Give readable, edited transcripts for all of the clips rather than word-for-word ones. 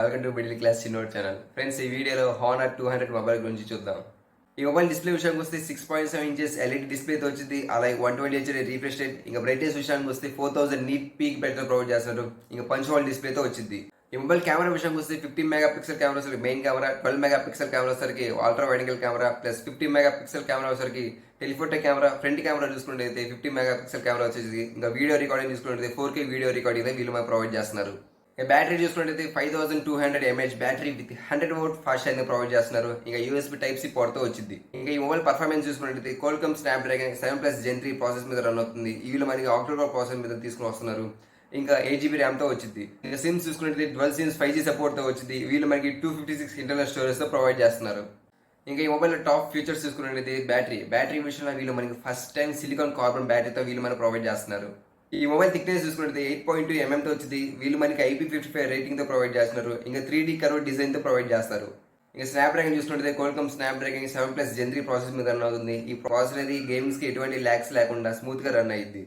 Welcome to middle class చిన్నోడ్ channel. Friends, ఈ వీడియోలో హానర్ 200 మొబైల్ గురించి చూద్దాం. ఈ మొబైల్ డిస్ప్లే విషయానికి వస్తే 6.7 ఇంచెస్ ఎల్ఈడి డిస్ప్లేతో వచ్చింది. అలాగే 120 Hz రిఫ్రెష్ రేట్. ఇంకా బ్రైట్నెస్ విషయానికి వస్తే 4000 నీట్ పీక్ బెటర్ ప్రొవైడ్ చేస్తారు. ఇంకా పంచ్ హోల్ డిస్ప్లేతో వచ్చింది. ఈ మొబైల్ కెమెరా విషయానికి వస్తే 15 మెగాపిక్సెల్ కెమెరా సరికి మెయిన్ కెమెరా, 12 మెగాపిక్సెల్ కెమెరా సరికి ultra wide angle camera plus 15 megapixel camera సరికి టెలిఫోటో కెమెరా. ఫ్రంట్ కెమెరా చూసుకుంటే 15 మెగాపిక్సెల్ కెమెరా వచ్చేసి ఇంకా వీడియో రికార్డింగ్ చూసుకుంటే 4K వీడియో రికార్డింగ్ వీళ్ళు మనకు ప్రొవైడ్ చేస్తున్నారు. బ్యాటరీ చూసుకుంటే 5200 mAh battery with 100W fast charging provide చేస్తున్నారు. ఇంకా USB Type-C పోర్ట్తో వచ్చింది. ఇంకా ఈ మొబైల్ పర్ఫార్మెన్స్ చూసుకుంటే Qualcomm Snapdragon 7+ Gen 3 ప్రాసెస్ మీద రన్ అవుతుంది. వీళ్ళు మనకి ఆక్టోకోర్ ప్రాసెస్ మీద తీసుకుని వస్తున్నారు. ఇంకా 8GB ర్యామ్తో వచ్చింది. ఇంకా సిమ్స్ చూసుకుంటే డ్వల్ సిమ్స్ 5G సపోర్ట్తో వచ్చింది. వీళ్ళు మనకి 256 ఇంటర్నల్ స్టోరేజ్తో ప్రొవైడ్ చేస్తున్నారు. ఇంకా ఈ మొబైల్ టాప్ ఫీచర్స్ చూసుకున్నట్లయితే బ్యాటరీ విషయంలో వీళ్ళు మనకి ఫస్ట్ టైం సిలికాన్ కార్బన్ బ్యాటరీతో వీళ్ళు మనకు ప్రొవైడ్ చేస్తున్నారు. ఈ మొబైల్ థిక్నెస్ చూసుకుంటే 8.2 mm తో వచ్చింది. వీళ్ళు మనకి IP55 రేటింగ్తో ప్రొవైడ్ చేస్తున్నారు. ఇంకా 3D కర్వ్ డిజైన్తో ప్రొవైడ్ చేస్తారు. ఇంకా స్నాప్డ్రాగన్ చూసుకుంటే Qualcomm Snapdragon 7+ Gen 3 ప్రాసెస్ మీద రన్ అవుతుంది. ఈ ప్రాసెస్ అనేది గేమ్స్కి ఎటువంటి ల్యాగ్స్ లేకుండా స్మూత్గా రన్ అయ్యింది.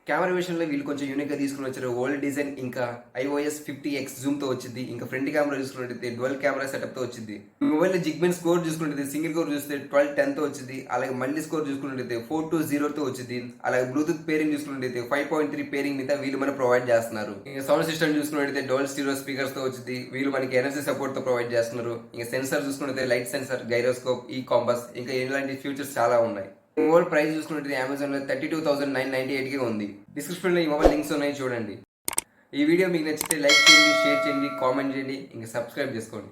కెమెరా విషయంలో వీళ్ళు కొంచెం యూనిక్గా తీసుకుని వచ్చారు. ఓల్డ్ డిజైన్ ఇంకా iOS 50x జూమ్తో వచ్చింది. ఇంకా ఫ్రంట్ కెమెరా చూసుకుంటే డ్వల్ కెమెరా సెటప్తో వచ్చింది. మొబైల్ జిగ్బెన్ స్కోర్ చూసుకుంటే సింగిల్ కోర్ చూస్తే 1210తో వచ్చింది. అలాగే మల్టీ స్కోర్ చూసుకుంటే 420తో వచ్చింది. అలాగే బ్లూటూత్ పేరింగ్ చూసుకుంటే 5.3 పేరింగ్ మీద వీళ్ళు మనకు ప్రొవైడ్ చేస్తున్నారు. ఇంకా సౌండ్ సిస్టమ్ చూసుకుంటే డోల్ స్టీరియో స్పీకర్స్తో వచ్చింది. వీళ్ళు మనకి ఎనర్జీ సపోర్ట్తో ప్రొవైడ్ చేస్తున్నారు. ఇంకా సెన్సార్ చూసుకుంటే లైట్ సెన్సార్, గైరోస్కోప్, ఈ కాంపస్ ఇంకా ఇలాంటి ఫీచర్స్ చాలా ఉన్నాయి. ఈ మొబైల్ ప్రైస్ చూసుకుంటే అమెజాన్లో 32,998కే ఉంది. డిస్క్రిప్షన్లో ఈ మొబైల్ లింక్స్ ఉన్నాయి, చూడండి. ఈ వీడియో మీకు నచ్చితే లైక్ చేయండి, షేర్ చేయండి, కామెంట్ చేయండి, ఇంకా సబ్స్క్రైబ్ చేసుకోండి.